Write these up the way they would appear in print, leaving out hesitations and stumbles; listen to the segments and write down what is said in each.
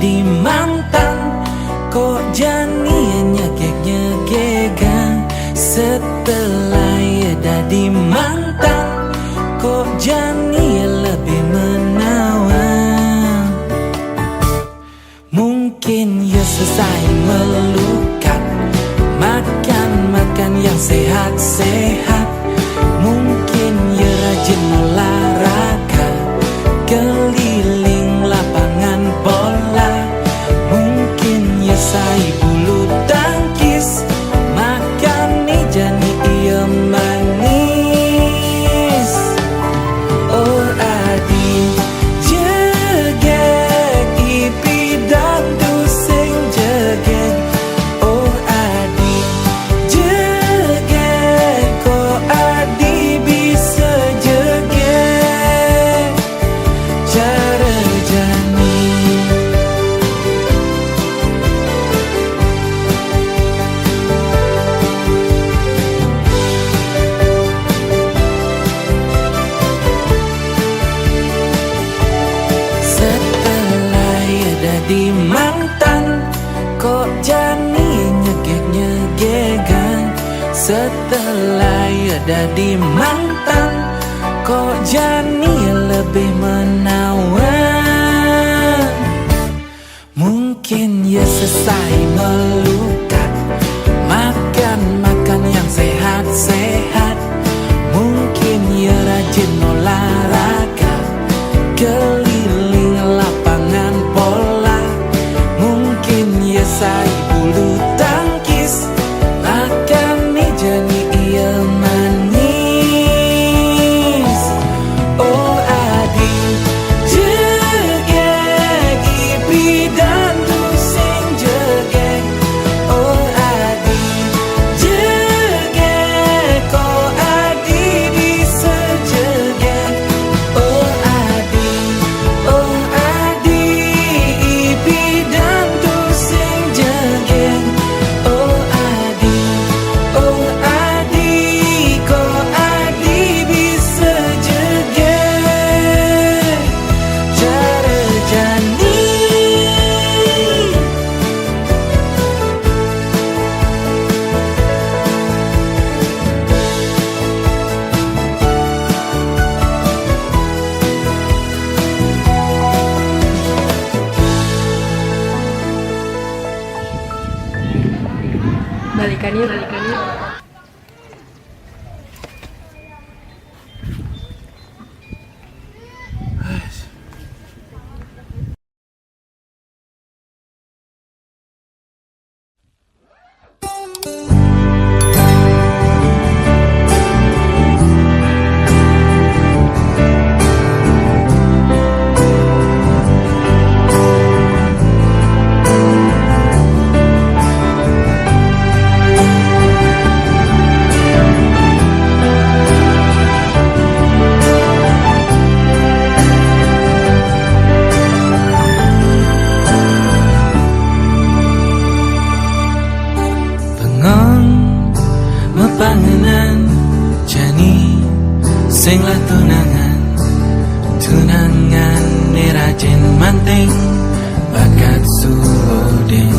dadi mantan, kok jani nyegek-nyegekan. Setelah ya dadi mantan, kok jani lebih menawan. Mungkin ya selesai melukat, makan yang sehat-sehat. Mungkin ya rajin olahraga, keliling lapangan bola. Mungkin ya saya bulu tangkis, makan nih jani iya manis. Oh adi jegek ipi dan sing jegek. Oh adi jegek, kok adi bisa jegek cara jani. Setelah ya dadi mantan, kok jani nyegek-nyegekan. Setelah ya dadi mantan, kok jani lebih menawan. Mungkin ya selesai melukat, makan yang sehat-sehat. Mungkin ya rajin olahraga, keliling lapangan bola. Mungkin ya saya bulu tangkis, makan nih jani iya manis. Oh adi jegek ipi dan sing jegek. Oh adi jegek, kok adi bisa jegek. Oh adi ipi dan sing jegek. Oh adi kok adi bisa jegek cara jani. Balikan yuk. Mepangenan jani sing lah tunangan ni rajin manting bakat suoding.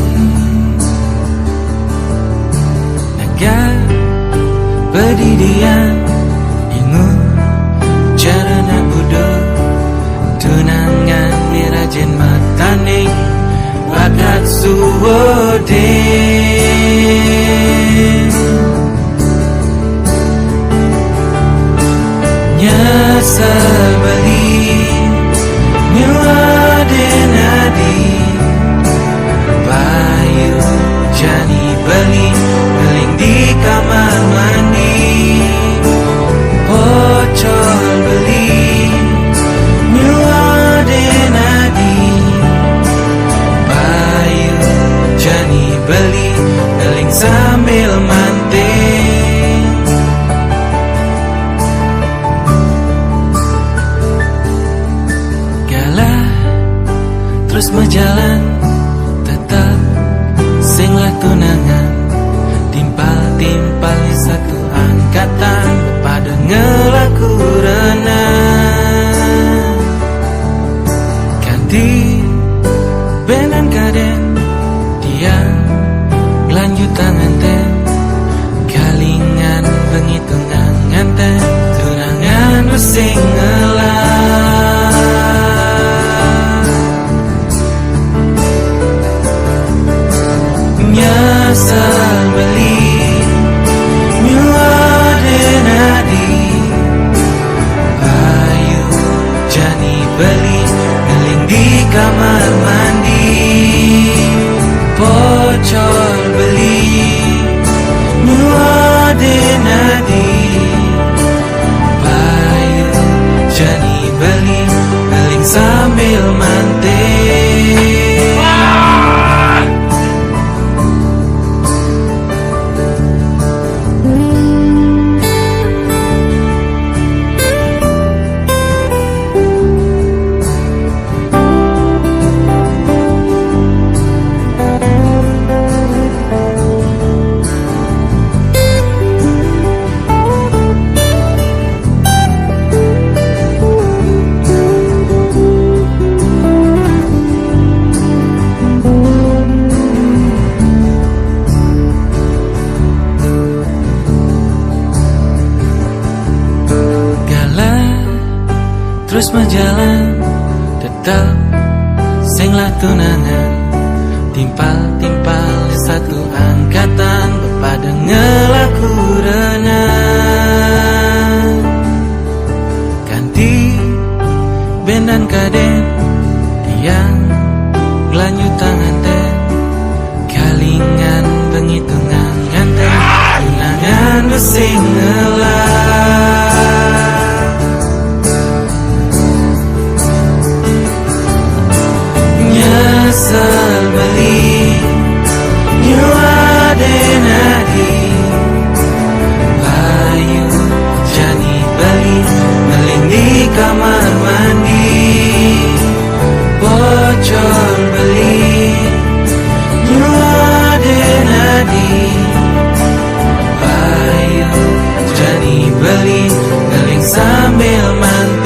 Naga pedidian ingu cara nak budo, tunangan ni rajin mataning bakat suoding. Nyesel beli nyuadin adi, bayu jani beli beling di kamar mandi. Pocol beli nyuadin adi, bayu jani beli beling sambil manting. Terus berjalan tetap sing lah tunangan, timpal-timpal satu angkatan pada ngelaku renang. Ganti benan beli ngeling di kamar mandi. Pocol beli nyuade nadi. Bayu jani beli ngeling sambil mantai. Terus berjalan, tetap singlah tunangan. Timpal-timpal satu angkatan, bepada ngelaku renang. Ganti band dan kaden yang lanjut tangan ten. Kalingan penghitungan nganten, tunangan besing ngelah. Nyesel beli nyuade nadi. Bayu jani beli ngeling di kamar mandi. Pocol beli nyuade nadi. Bayu jani beli ngeling sambil mantai.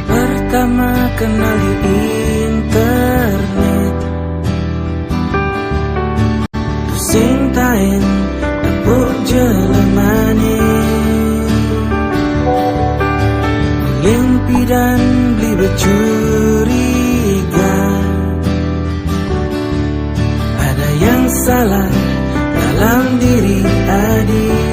Pertama kenal di internet, terus sing taen tepuk jelemane. Limpi dan beli bercuriga, ada yang salah dalam diri adik.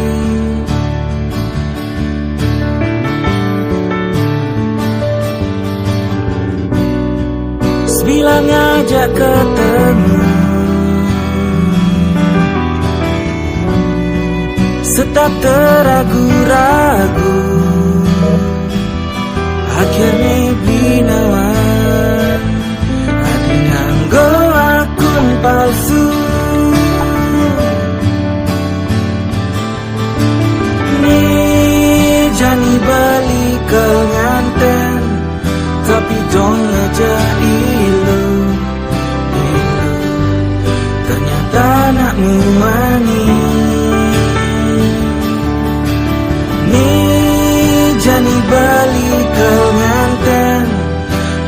Bilang ngajak ketemu, tetap teragu-ragu. Akhirnya binawan adi nganggo akun palsu. Nih jani bali ke nganten, tapi dong ngajak ilu. Ternyata nak muani. Nih jani bali ke nganten,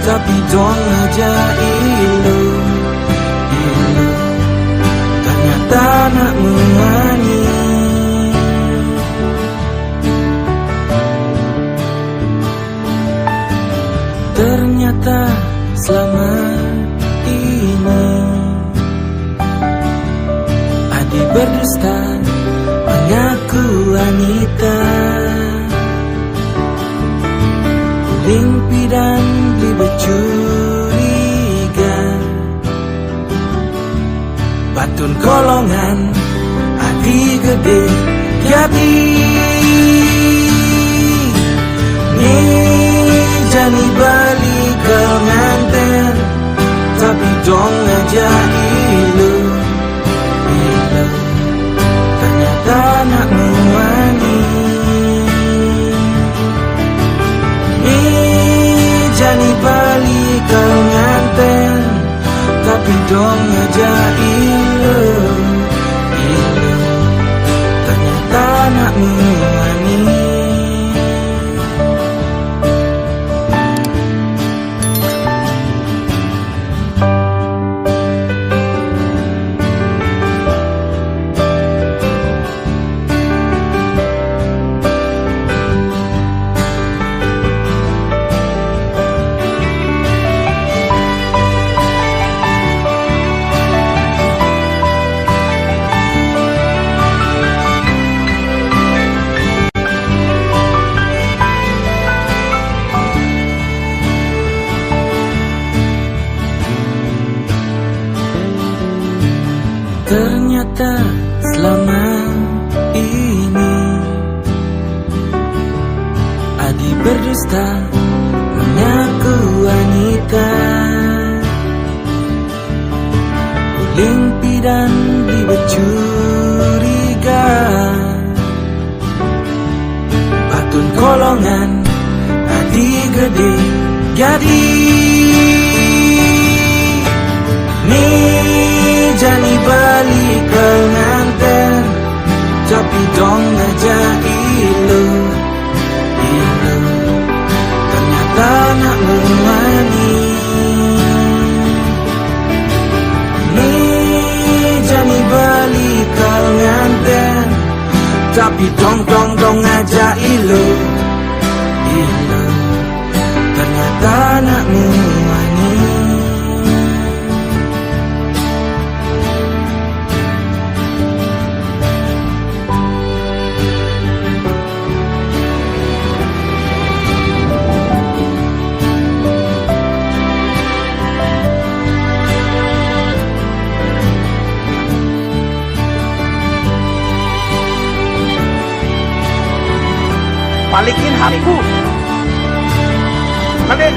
tapi dong ngajak ilu. Ternyata nak muani. Ternyata selama ini Adi berdusta mengaku wanita. curiga. Batun kolongan adi gede jadi jani balik ke nganten tapi dong aja ilu ternyata nak muani jani balik ke nganten tapi dong aja ilu ternyata nak muani. Ternyata selama ini Adi berdusta mengaku wanita. Kulimpi dan dibecuriga. Batun kolongan Adi gede jadi jani balik ke nganten tapi dong aja ilu ternyata nak muani jani balik ke nganten tapi dong aja ilu ternyata nak muani. Balikin hatiku. Balik.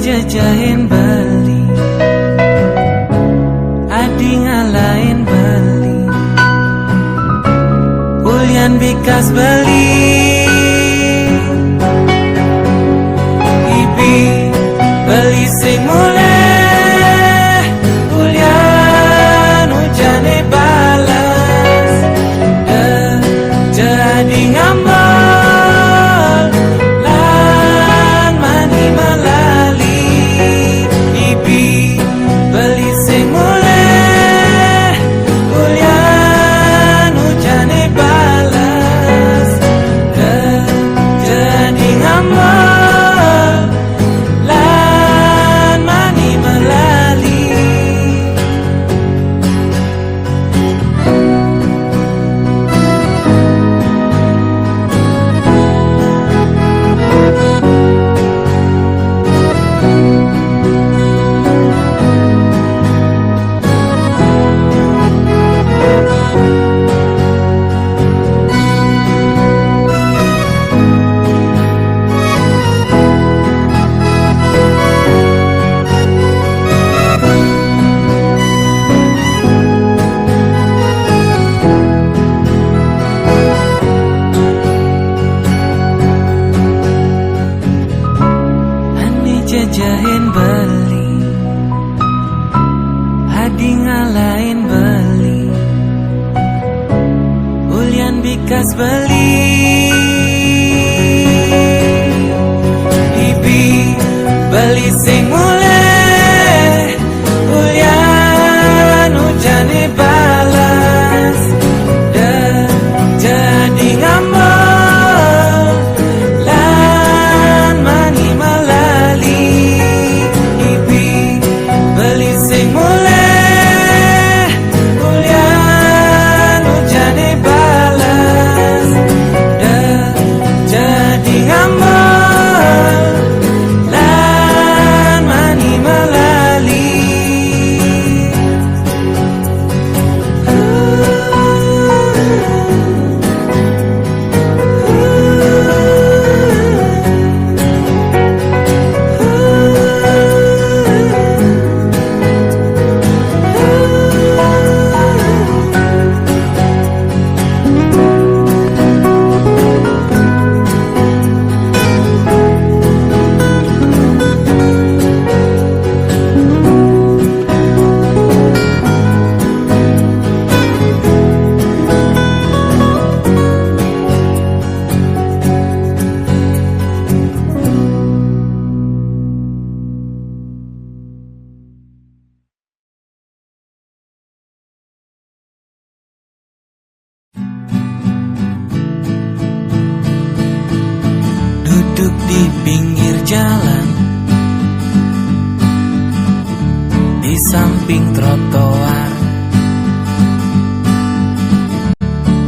jajahin beli, adi ngalahin beli, Ulyan bikas beli, Ibi beli sing mulai, Ulyan hujane balas, jadi ngambal, lan mani malali, Ibi beli sing mulai, Ulyan hujane ngalahin beli Ulian bikas beli Ibi beli sing mulai Ulian ujane balas jadi ngambek lan mani malali Ibi beli sing mulai Ulian ujane balas jadi ngambek lan mani malali Duduk di pinggir jalan di samping trotoar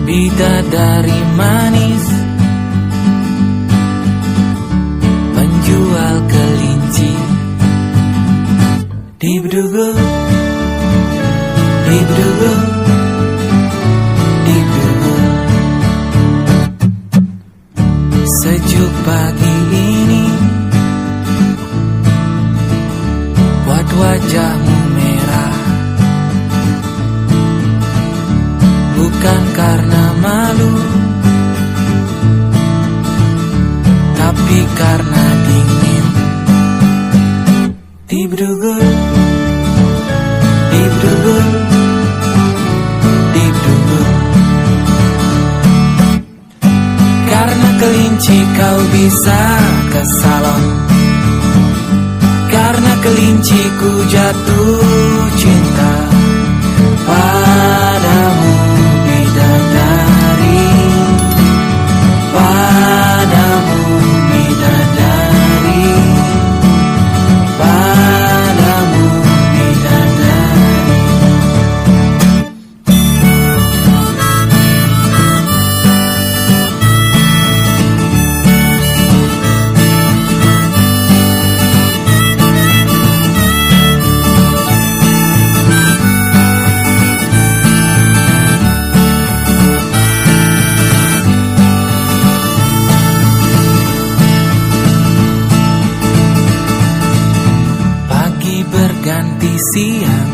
bidadari manis penjual kelinci dibdugu dibdugu dibdugu sejuk pagi ini buat wajahmu merah bukan karena malu tapi karena dingin dibdugu dibdugu dibdugu karena kelinci kau bisa ke salon karena kelinci ku jatuh cinta padamu bidadari padamu bidadari padamu bidadari berganti siang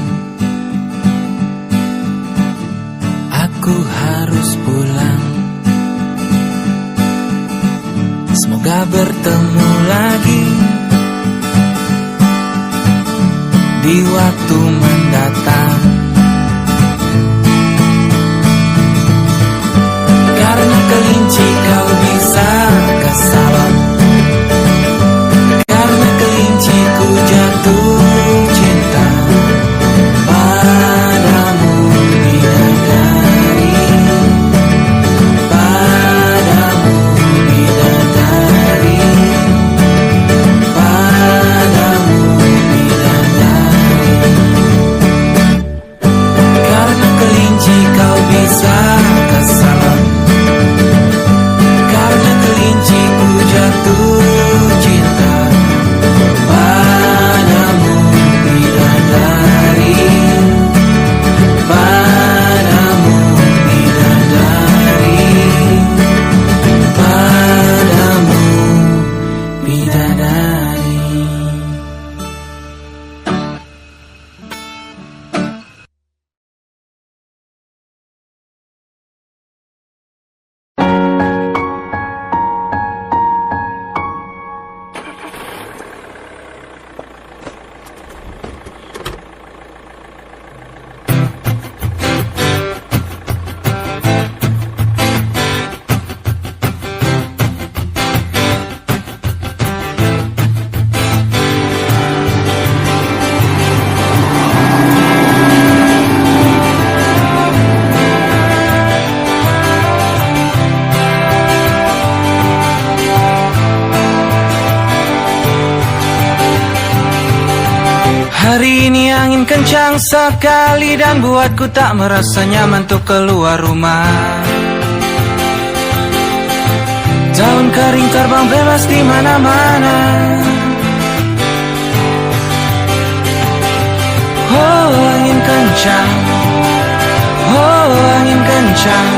aku harus pulang semoga bertemu lagi di waktu mendatang karena kelinci kau bisa ke salon karena kelinci ku jatuh cinta padamu bidadari padamu bidadari padamu bidadari Angin kencang sekali dan buatku tak merasa nyaman untuk keluar rumah. Daun kering terbang bebas di mana-mana. Oh, angin kencang. Oh, angin kencang.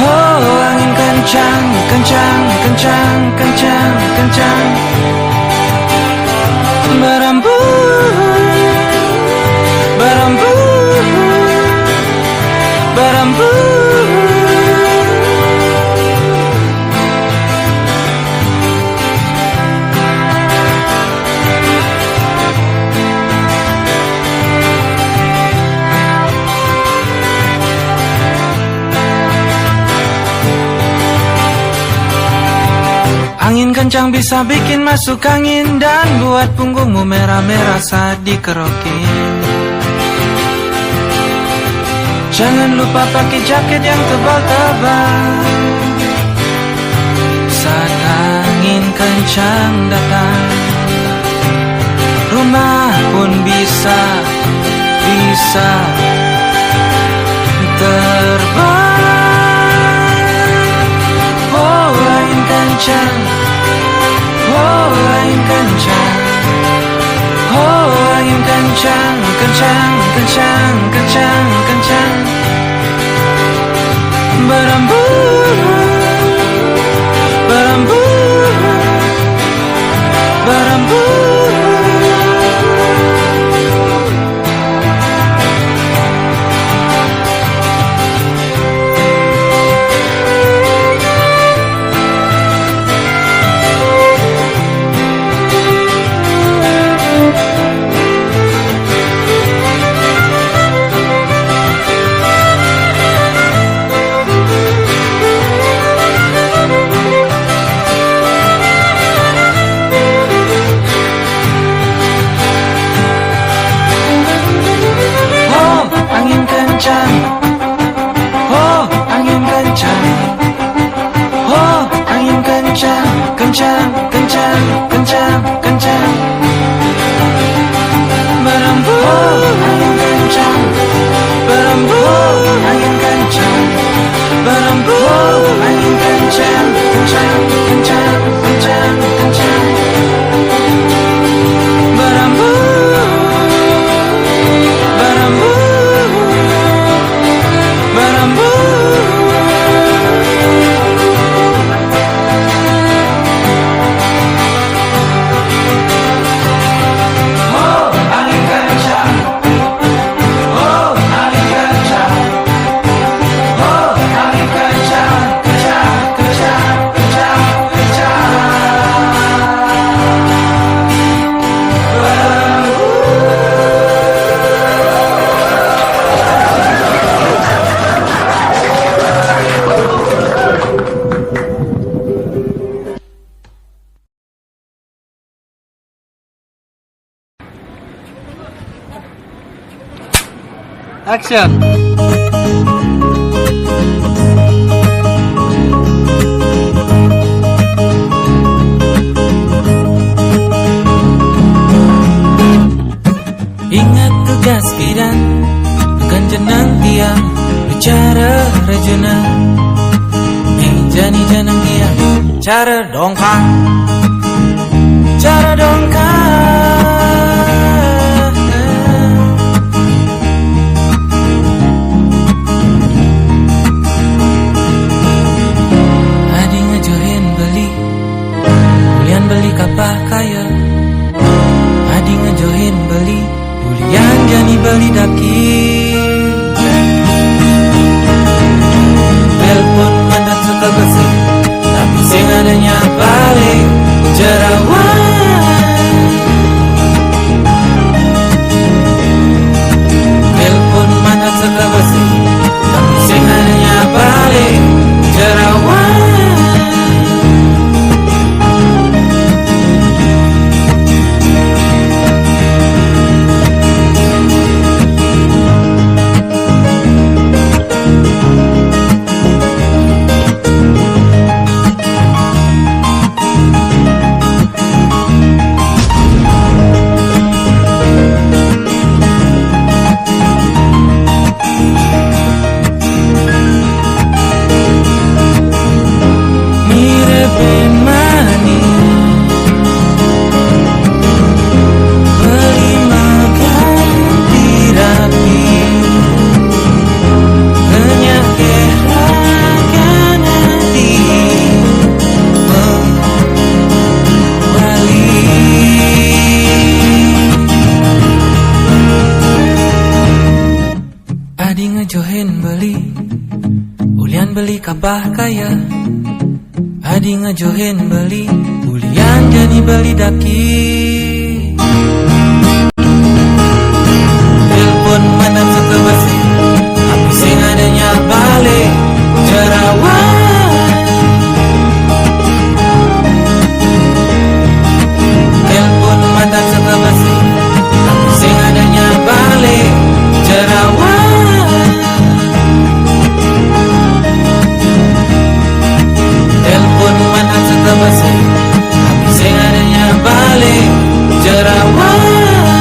Oh, angin kencang, kencang, kencang, kencang, kencang. Berembus, berembus, berembus. Angin kencang bisa bikin masuk angin dan buat punggungmu merah-merah saat dikerokin. Jangan lupa pakai jaket yang tebal-tebal saat angin kencang datang. Rumah pun bisa terbang. Oh, angin kencang. Oh, angin kencang. Oh, angin kencang, kencang, kencang, kencang, kencang. Berembus, berembus, berembus. Kencang, kencang, kencang, kencang. Berembus, angin kencang. Berembus, angin kencang. Berembus, angin kencang, kencang, kencang, kencang, kencang. Berembus, berembus, berembus. Action. Ingat tugas bidan, bukan jenang tiang, bicara rejuna. Jani janang dia, cara dongkang, cara dongkang. Beli kapal kaya, adi ngejohin beli bulian jani beli daki. Telepon mandat suka besi, tapi sing adanya paling jerawat. Adi ngejohin beli, ulian beli kabah kaya. Adi ngejohin beli, ulian jadi beli daki. Telepon mana suka basi, tapi sing adanya balik jerawat. Telepon mana suka basi, tapi sing adanya balik jerawat. Telepon mana suka basi, tapi sing adanya balik jerawat.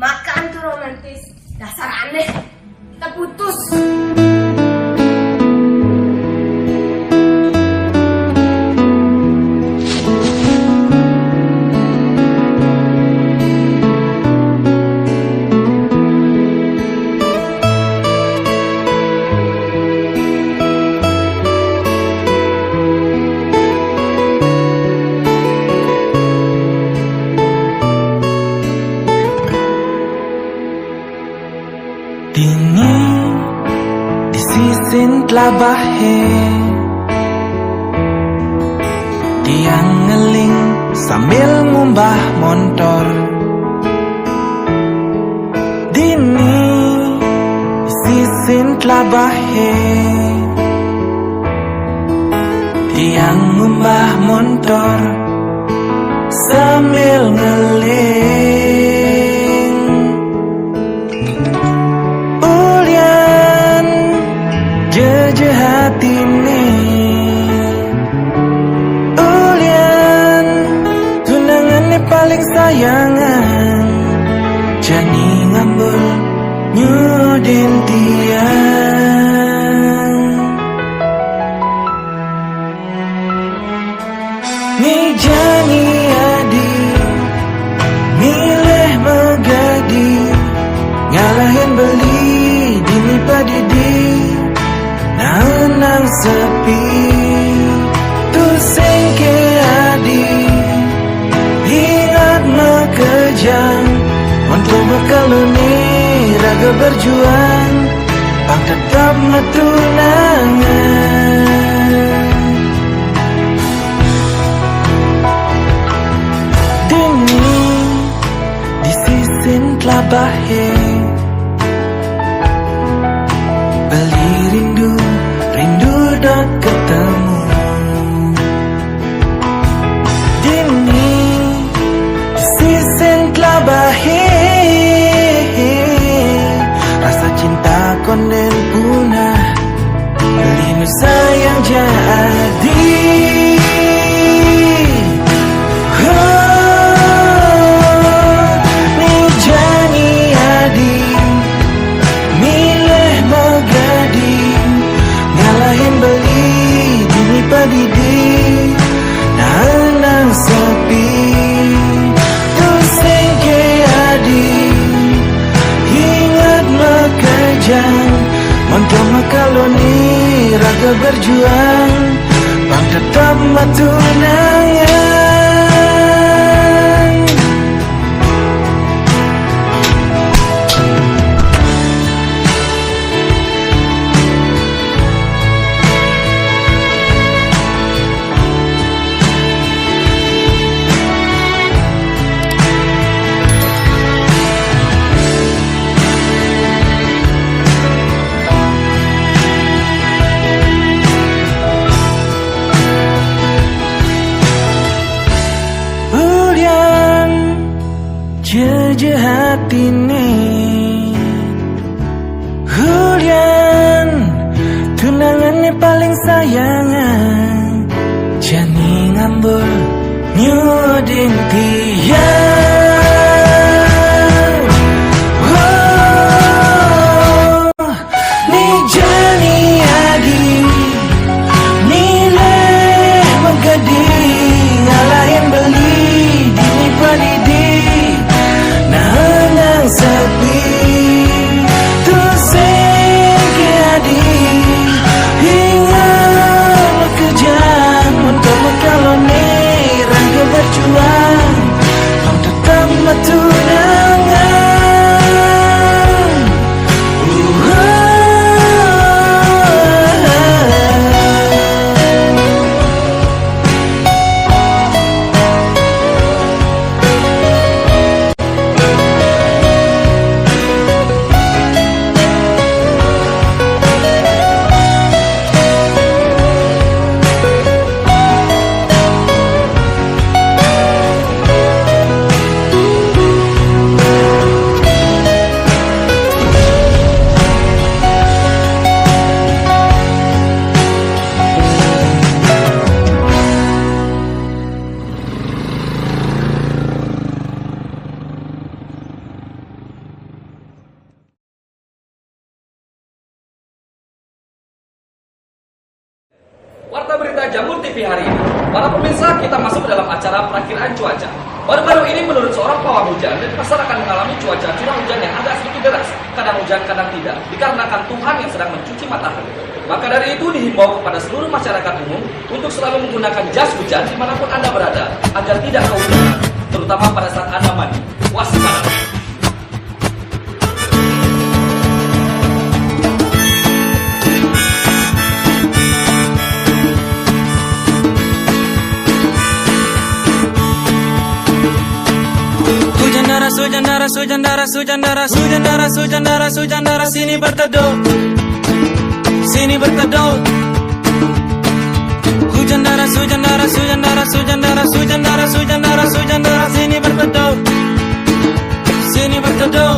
Makan tuh romantis, dasar aneh. Kita putus. Dini di sisin tlabahe dia ngeling sambil ngumbah motor. Dini di sisin tlabahe dia ngumbah motor sambil ngeling. Jeje hati ini Ulian tunangannya paling sayangan Jani ngambul nyudin tiang Ni Jani adi milih megadi ngalahin beli dini padidi nang sepi tu sengke adi ingat makejang untuk mekaluni raga berjuang bang tetap metunangan dini di sisin tlabahe beli rindu dak ketemu dini di sisin tlabahe rasa cinta konden punah linu sayang jadi ni jani adi milih megadi ngalahin beli dini padidi nang sepi tu sengke adi ingat makejang untuk mekaloni raga berjuang bang tetap matunangan. Jeje hati ini Hulian tunangannya paling sayangan Jani ngambul nyudin tiang Ni Jani adi milih megadi ngalahin beli dini padidi nang sepi tu sengke adi ingat kejam untuk mekaloni raga berjuang TV hari ini. Para pemirsa, kita masuk ke dalam acara perakiraan cuaca. Baru-baru ini menurut seorang pawang hujan, Denpasar akan mengalami cuaca curah hujan yang agak sedikit deras. Kadang hujan, kadang tidak, dikarenakan Tuhan yang sedang mencuci matahari. Maka dari itu dihimbau kepada seluruh masyarakat umum untuk selalu menggunakan jas hujan dimanapun Anda berada, agar tidak kehujanan, terutama pada saat Anda mandi. Waspada. Hujan deras, hujan deras, hujan deras, hujan deras, hujan deras, hujan deras, sini berteduh, sini berteduh. Hujan deras, hujan deras, hujan deras, hujan deras, hujan deras, hujan deras, hujan deras, sini berteduh, sini berteduh.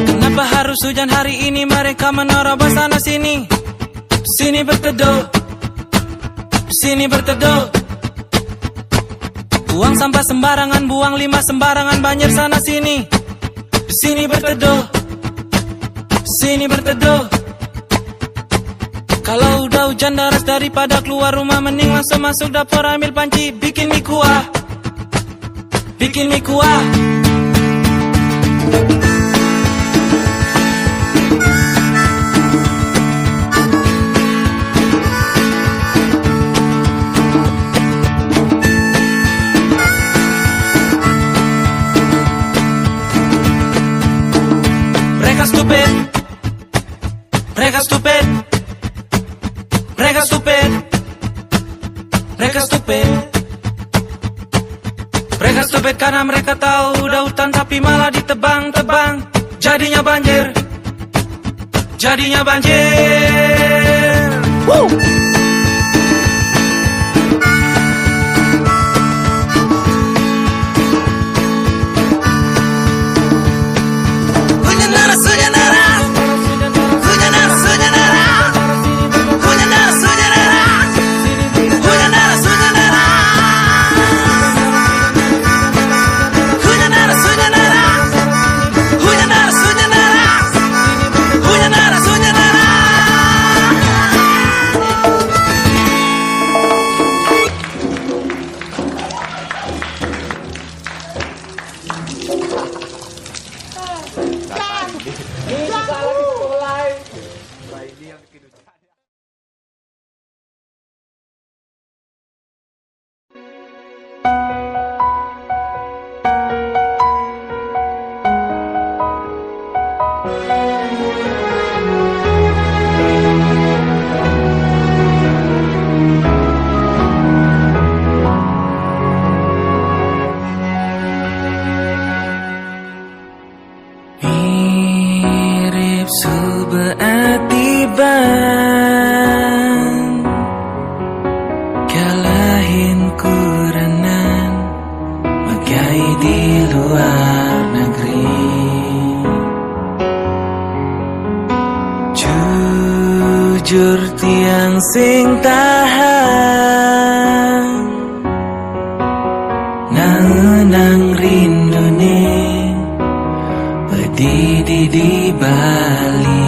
Kenapa harus hujan hari ini? Mereka menerobos sana sini, sini berteduh, sini berteduh. Buang sampah sembarangan, buang limbah sembarangan, banjir sana sini, sini berteduh, sini berteduh. Kalau udah hujan deras, daripada keluar rumah mending langsung masuk dapur ambil panci, bikin mie kuah, bikin mie kuah. Stupid, mereka stupid, mereka stupid, mereka stupid, mereka stupid karena mereka tahu udah hutan tapi malah ditebang-tebang, jadinya banjir, jadinya banjir. Woo! Kalahin kuranan magai di luar negeri, jujur tiang sing tahan nang rindune pedidi di Bali.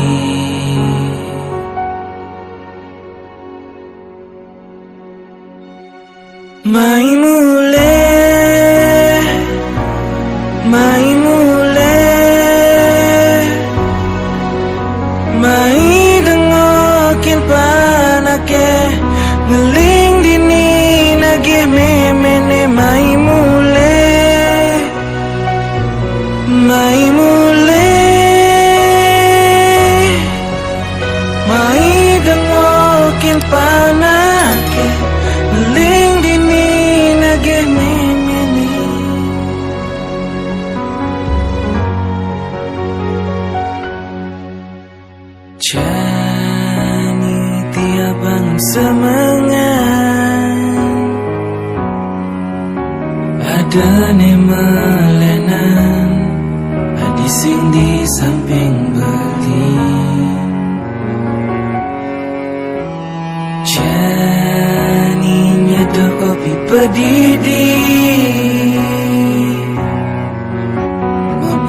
Mai mulai, mai mulai, mai dengokin panake ngeling dini nagih memene. Mai mulai, mai mulai, mai dengokin panake ngeling dini nagih memene. Jani tiabang semangat ada ne melenan adi sing di samping beli. Jani nyeduh kopi pedidi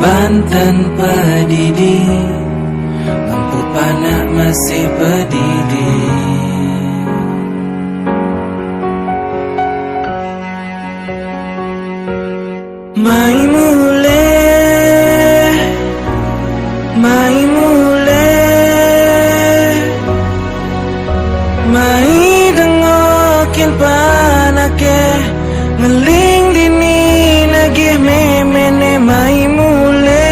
Banten pedidi mampu panak masih pedidi. Mai mule Mai dengokin panake Ngeling dini nagih memene Mai mule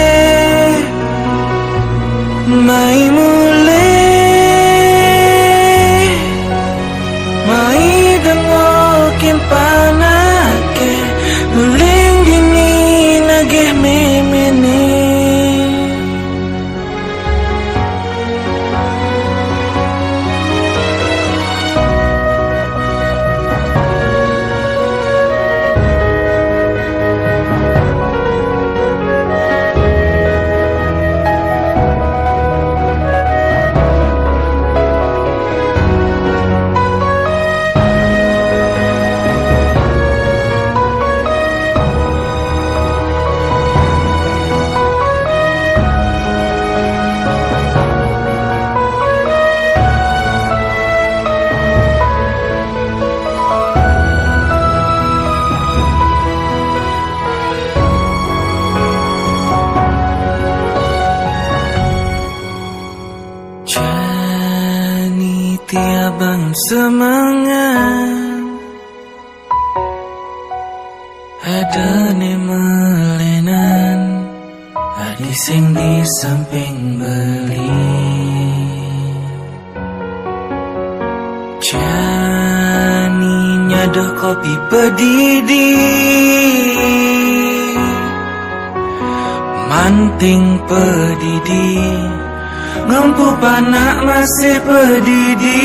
Mai dengokin panake Ngeling dini nagih memene Tiabang semangat ada ne melenan adi sing di samping beli jani nyadoh kopi pedidi manting pedidi Ngampu panak masih pedidi